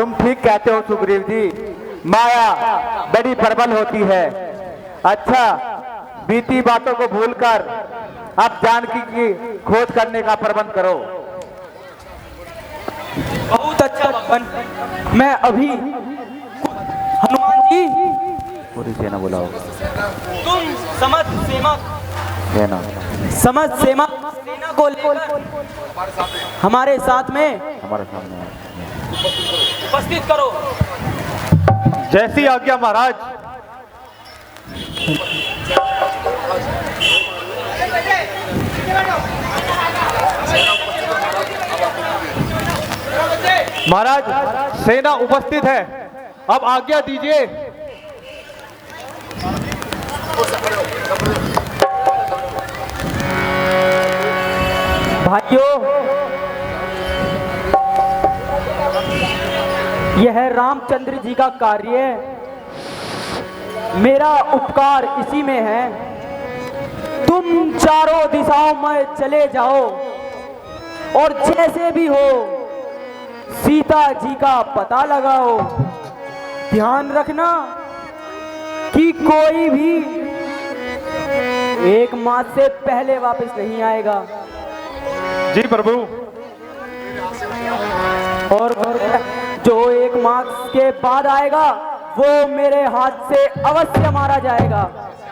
तुम ठीक कहते हो सुग्रीव जी, माया बड़ी प्रबल होती है। अच्छा, बीती बातों को भूलकर अब जानकी की खोज करने का प्रबंध करो। बहुत अच्छा भगवान। मैं अभी हनुमान जी, पूरी सेना बुलाओ। तुम समझ सेना सेना को लेकर हमारे साथ में हमारे सामने उपस्थित करो। जैसी आज्ञा महाराज। महाराज, सेना उपस्थित है, अब आज्ञा दीजिए। भाइयों, यह रामचंद्र जी का कार्य है, मेरा उपकार इसी में है। तुम चारों दिशाओं में चले जाओ और जैसे भी हो सीता जी का पता लगाओ। ध्यान रखना कि कोई भी 1 मास से पहले वापस नहीं आएगा। जी प्रभु। और जो 1 मास के बाद आएगा वो मेरे हाथ से अवश्य मारा जाएगा।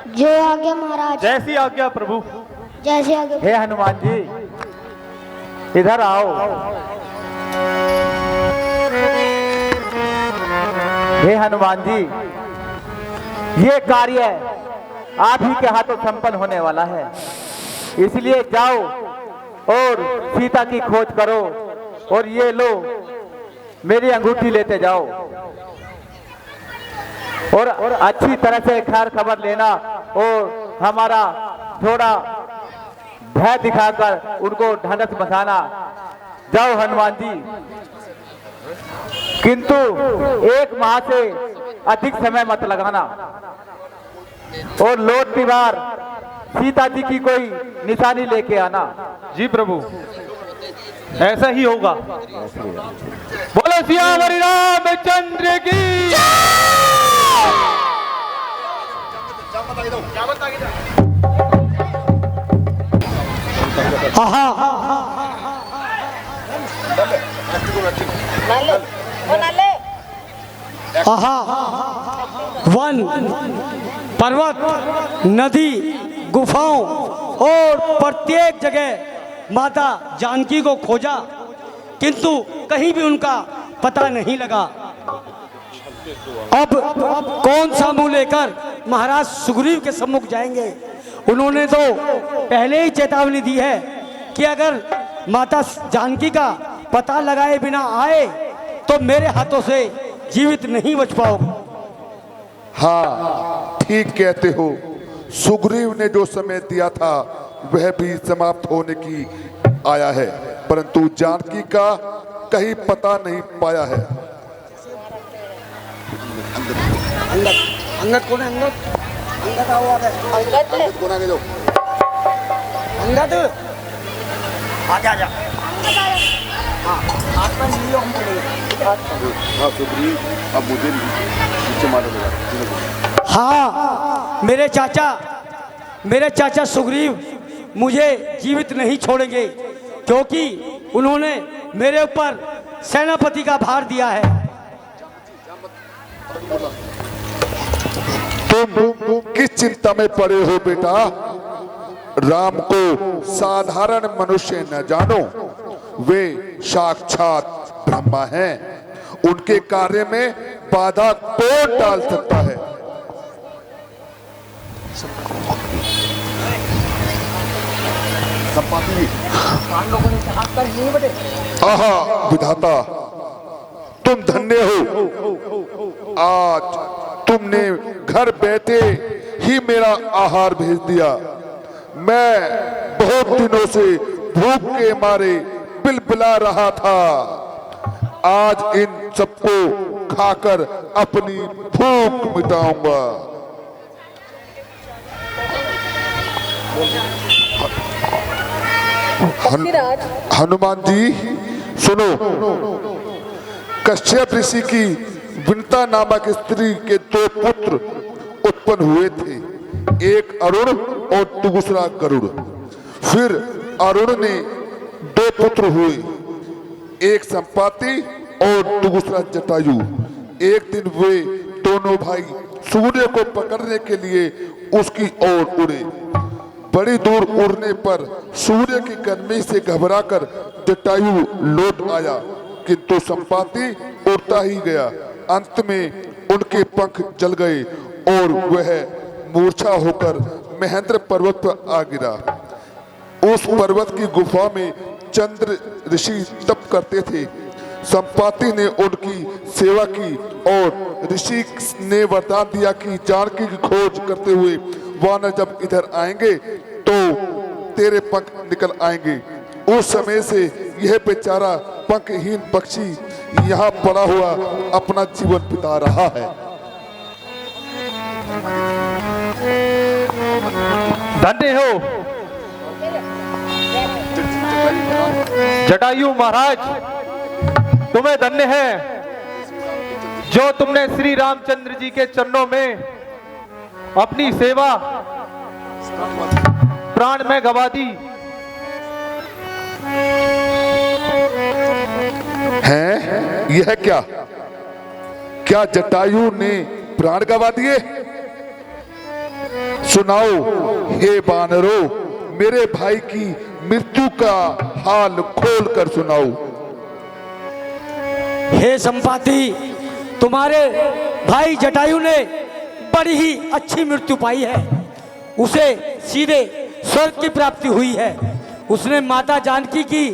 जय आज्ञा महाराज। जैसी आज्ञा प्रभु। जैसे आज्ञा। हे हनुमान जी, इधर आओ। हे हनुमान जी, ये कार्य आप ही के हाथों संपन्न होने वाला है, इसलिए जाओ और सीता की खोज करो। और ये लो, मेरी अंगूठी लेते जाओ और अच्छी तरह से खैर खबर लेना और हमारा थोड़ा भय दिखाकर उनको ढांढस बसाना। जाओ हनुमान जी, किंतु 1 माह से अधिक समय मत लगाना और लौटती बार सीता जी की कोई निशानी लेके आना। जी प्रभु, ऐसा ही होगा। बोलो सियावर रामचंद्र की। वन, पर्वत, नदी, गुफाओं और प्रत्येक जगह माता जानकी को खोजा, किंतु कहीं भी उनका पता नहीं लगा। अब कौन सा मुंह लेकर महाराज सुग्रीव के सम्मुख जाएंगे? उन्होंने तो पहले ही चेतावनी दी है कि अगर माता जानकी का पता लगाए बिना आए तो मेरे हाथों से जीवित नहीं बच पाओगे। हाँ, ठीक कहते हो। सुग्रीव ने जो समय दिया था वह भी समाप्त होने की आया है, परंतु जानकी का कहीं पता नहीं पाया है। अंगद कौन है? अंगद आओ। अंगद कौन आगे जाओ। अंगद आजा। हाँ, आपका लियो हम चलेंगे। हाँ सुग्रीव, अब मुझे नीचे मारो। हाँ, मेरे चाचा सुग्रीव मुझे जीवित नहीं छोड़ेंगे, क्योंकि उन्होंने मेरे ऊपर सेनापति का भार दिया है। तुम किस चिंता में पड़े हो बेटा? राम को साधारण मनुष्य न जानो, वे साक्षात ब्रह्मा हैं। उनके कार्य में बाधा कौन डाल सकता है? आहा विधाता, तुम धन्य हो। आज तुमने घर बैठे ही मेरा आहार भेज दिया। मैं बहुत दिनों से भूख के मारे बिलबिला रहा था। आज इन सबको खाकर अपनी भूख मिटाऊंगा। हनुमान जी सुनो, कश्यप ऋषि की विनता नामक स्त्री के 2 पुत्र उत्पन्न हुए थे, एक अरुण और दूसरा गरुड़। फिर अरुण ने 2 पुत्र हुए, एक संपाति और दूसरा जटायु। एक दिन वे दोनों भाई सूर्य को पकड़ने के लिए उसकी ओर उड़े। बड़ी दूर उड़ने पर सूर्य की गर्मी से घबराकर जटायु लौट आया, किंतु संपाति उड़ता ही गया। अंत में उनके पंख जल गए और वह मूर्छा होकर महेंद्र पर्वत पर आ गिरा। उस पर्वत की गुफा में चंद्र ऋषि तप करते थे। संपाति ने उनकी सेवा की और ऋषि ने वरदान दिया कि जानकी की खोज करते हुए वानर जब इधर आएंगे तो तेरे पंख निकल आएंगे। उस समय से यह बेचारा पंखहीन पक्षी यहाँ पड़ा हुआ अपना जीवन बिता रहा है। धन्य हो जटायु महाराज, तुम्हें धन्य है जो तुमने श्री रामचंद्र जी के चरणों में अपनी सेवा प्राण में गवा दी है। यह क्या जटायु ने प्राण गवा दिए? सुनाओ हे वानरों, मेरे भाई की मृत्यु का हाल खोल कर सुनाओ। हे संपाति, तुम्हारे भाई जटायु ने बड़ी ही अच्छी मृत्यु पाई है। उसे सीधे स्वर्ग की प्राप्ति हुई है। उसने माता जानकी की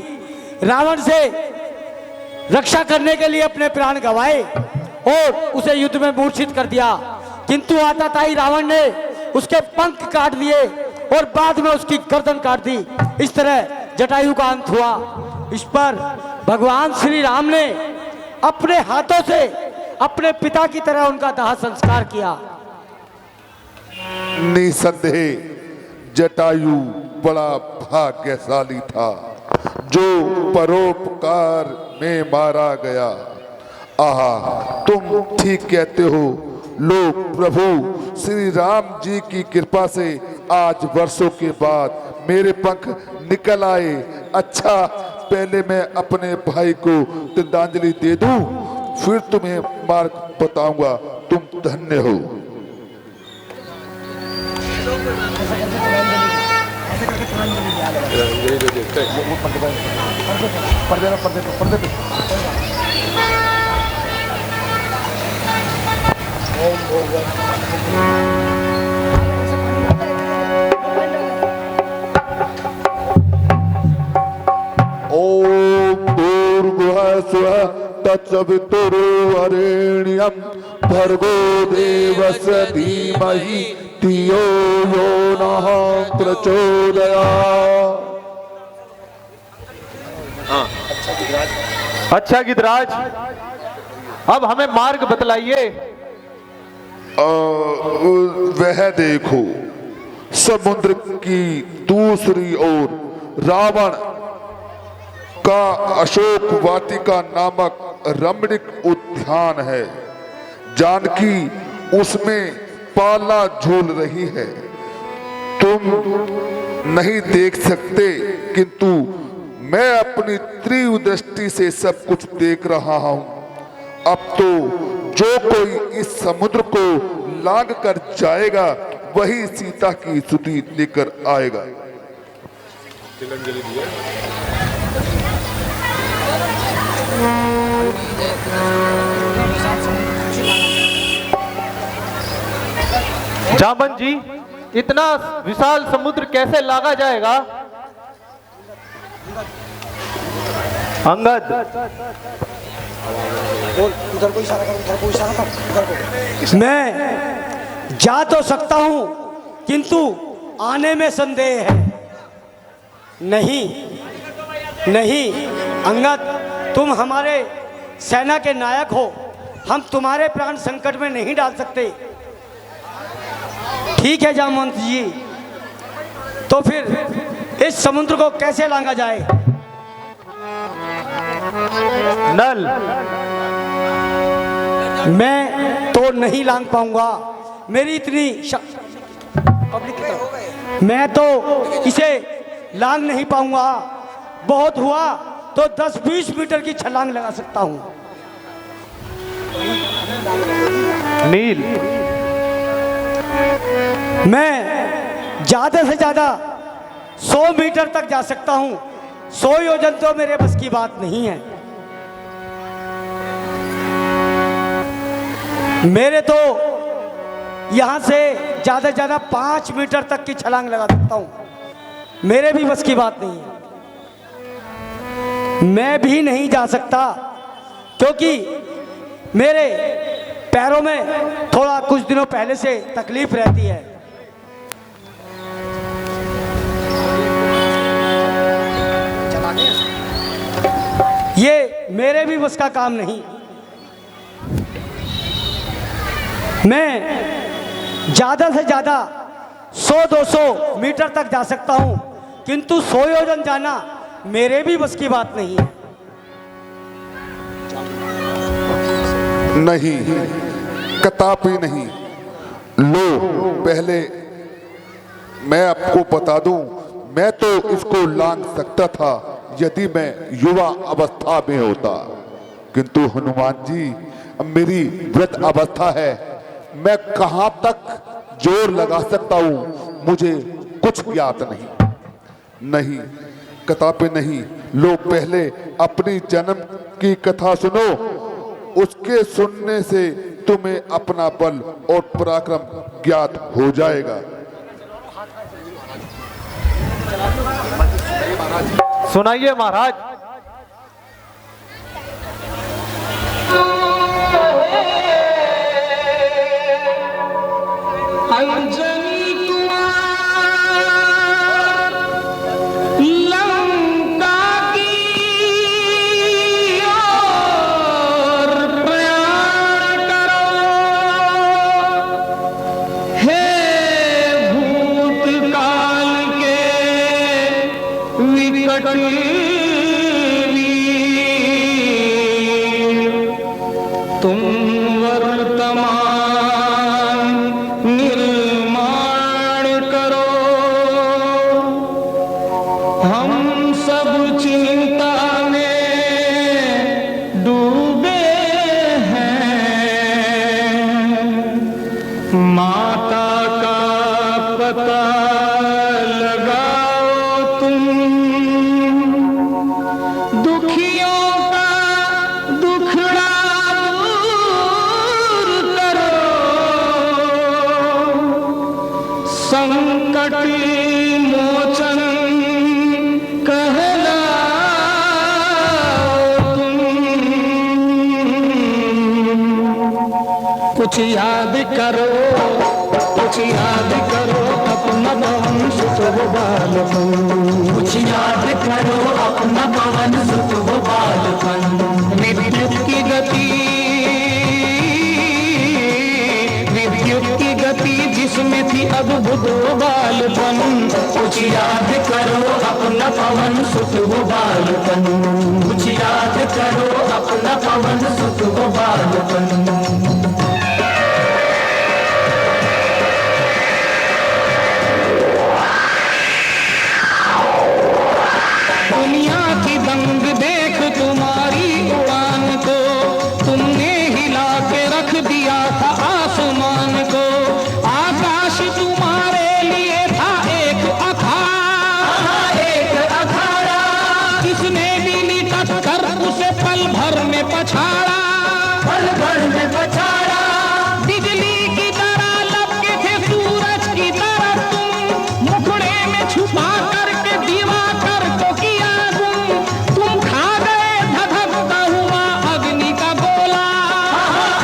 रावण से रक्षा करने के लिए अपने प्राण गंवाए और उसे युद्ध में मूर्छित कर दिया, किंतु आताताई रावण ने उसके पंख काट दिए और बाद में उसकी गर्दन काट दी। इस तरह जटायु का अंत हुआ। इस पर भगवान श्री राम ने अपने हाथों से अपने पिता की तरह उनका दाह संस्कार किया। निसंदेह जटायु बड़ा भाग्यशाली था जो परोपकार में मारा गया। आहा, तुम ठीक कहते हो। लो प्रभु श्री राम जी की कृपा से आज वर्षों के बाद मेरे पंख निकल आए। अच्छा, पहले मैं अपने भाई को तिलांजलि दे दूं, फिर तुम्हें मार्ग बताऊंगा। तुम धन्य हो। ओम भूर्भुवः स्वः तत्सवितुर्वरेण्यं भर्गो देवस्य धीमहि धियो यो नः प्रचोदयात्। अच्छा गिद्धराज, अब हमें मार्ग बतलाइए। वह देखो, समुद्र की दूसरी ओर रावण का अशोक वाटिका नामक रमणीक उद्यान है। जानकी उसमें पाला झूल रही है। तुम नहीं देख सकते, किंतु मैं अपनी तीव्र दृष्टि से सब कुछ देख रहा हूं। अब तो जो कोई इस समुद्र को लांघ कर जाएगा वही सीता की स्तुति लेकर आएगा। जामन जी, इतना विशाल समुद्र कैसे लागा जाएगा? अंगद, मैं जा तो सकता हूं, किंतु आने में संदेह है। नहीं नहीं अंगद, तुम हमारे सेना के नायक हो, हम तुम्हारे प्राण संकट में नहीं डाल सकते। ठीक है जामवंत जी, तो फिर इस समुद्र को कैसे लांघा जाए? नल, मैं तो नहीं लांग पाऊंगा, मेरी इतनी मैं तो इसे लांग नहीं पाऊंगा। बहुत हुआ तो 10-20 मीटर की छलांग लगा सकता हूं। नील, मैं ज्यादा से ज्यादा 100 मीटर तक जा सकता हूं। 100 योजन तो मेरे बस की बात नहीं है। मेरे तो यहां से ज्यादा से ज्यादा 5 मीटर तक की छलांग लगा सकता हूं, मेरे भी बस की बात नहीं है। मैं भी नहीं जा सकता क्योंकि मेरे पैरों में थोड़ा कुछ दिनों पहले से तकलीफ रहती है। ये मेरे भी बस का काम नहीं। मैं ज्यादा से ज्यादा 100-200 मीटर तक जा सकता हूं, किंतु 100 योजन जाना मेरे भी बस की बात नहीं है। नहीं, कदापि नहीं। लो, पहले मैं आपको बता दूं, मैं तो इसको लांग सकता था यदि मैं युवा अवस्था में होता, किंतु हनुमान जी अब मेरी वृद्ध अवस्था है। मैं कहां तक जोर लगा सकता हूं, मुझे कुछ ज्ञात नहीं। नहीं, कदापि नहीं। लो, पहले अपनी जन्म की कथा सुनो, उसके सुनने से तुम्हें अपना बल और पराक्रम ज्ञात हो जाएगा। सुनाइए महाराज। अंजनी कुमार लंका की ओर प्रयाण करो। हे भूतकाल के विकट वीर, तुम वर्तमान निर्माण करो। हम सब चिंता में डूबे हैं। माता का पता लगाओ तुम, दुखियों का दुखड़ा दूर करो। संकट मोचन कहलाओ तुम। कुछ याद करो, कुछ याद करो अपना पवन सुत बालपन। कुछ याद करो अपना पवन सुत बालपन। विद्युत की गति, विद्युत की गति जिसमें थी अद्भुत बालपन। कुछ याद करो अपना पवन सुत बालपन। कुछ याद करो अपना पवन सुत बालपन। दुनिया की दंग देख तुम्हारी उड़ान को, तुमने हिला के रख दिया था आसमान को। आकाश तुम्हारे लिए था एक अखाड़ा, एक अखाड़ा। किसने भी लिटक कर उसे पल भर में पछाड़ा, पल भर में पछाड़ा। बिजली की तरह लपके थे सूरज की तरह तुम, मुखड़े में छुपा करके दीवा कर को किया गुम। तुम खा गए धधकता हुआ अग्नि का गोला,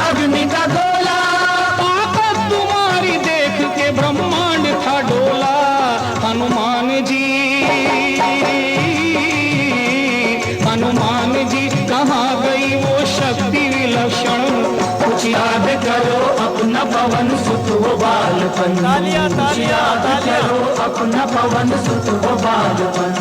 अग्नि का गोला। ताकत तुम्हारी देख के ब्रह्मांड था डोला। हनुमान जी, हनुमान जी कहाँ गई वो शक्ति विलक्षण। कुछ याद करो अपना पवन सुत बालपन। कुछ याद करो अपना पवन सुत बालपन।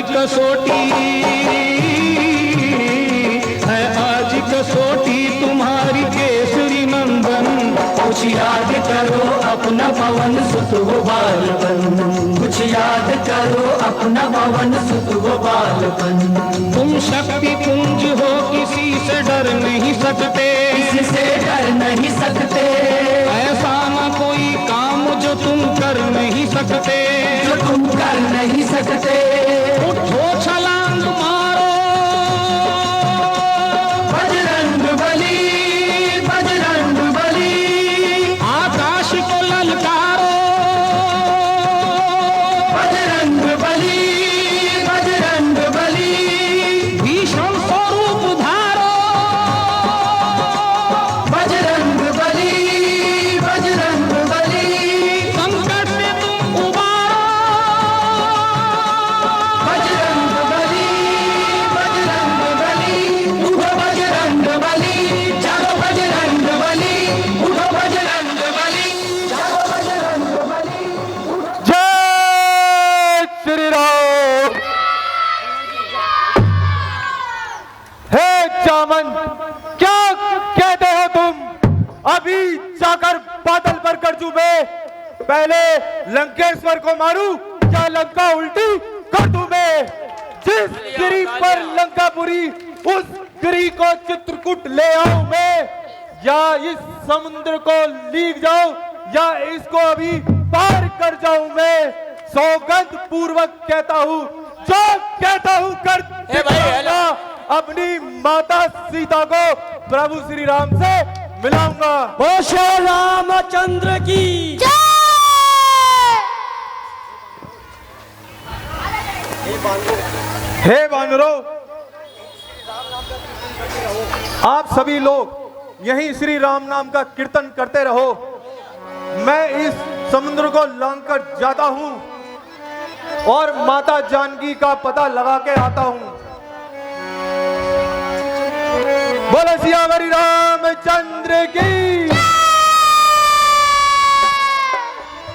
कसौटी है, आज कसौटी तुम्हारी केसरी नंदन। कुछ याद करो अपना पवन सुत हो बालपन, कुछ याद करो अपना पवन सुत हो बालपन। तुम शक्ति पुंज हो, किसी से डर नहीं सकते, किसी से डर नहीं सकते। ऐसा न कोई काम जो तुम कर नहीं सकते, जो तुम कर नहीं सकते। उठो छलांग मारो बजरंग बली, बजरंग बली। आकाश को ललकारो बजरंग बली, बजरंग बली। भीषण स्वरूप धारो बजरंग बली, बजरंग बली। संकट से तुम उबारो बजरंग बली, बजरंग बली। उठो बजरंग बली, जागो बजरंग बली, उठो बजरंग बली, जागो बजरंग बली। जय श्री राम। हे चामन, क्या कहते हो तुम? अभी जाकर बादल पर कर दूं मैं? पहले लंकेश्वर को मारूं या लंका उल्टी कर दूं मैं? जिस गिरी पर लंकापुरी, उस गिरी को चित्रकूट ले आऊं मैं, या इस समुद्र को लीग जाऊं, या इसको अभी पार कर जाऊं मैं? सौगंध पूर्वक कहता हूं, जो कहता हूं कर दिखाऊंगा। अपनी माता सीता को प्रभु श्री राम से मिलाऊंगा। बोलो रामचंद्र की। हे वानरों, आप सभी लोग यहीं श्री राम नाम का कीर्तन करते रहो। मैं इस समुद्र को लांघकर जाता हूं और माता जानकी का पता लगा के आता हूं। बोलो सियावरी राम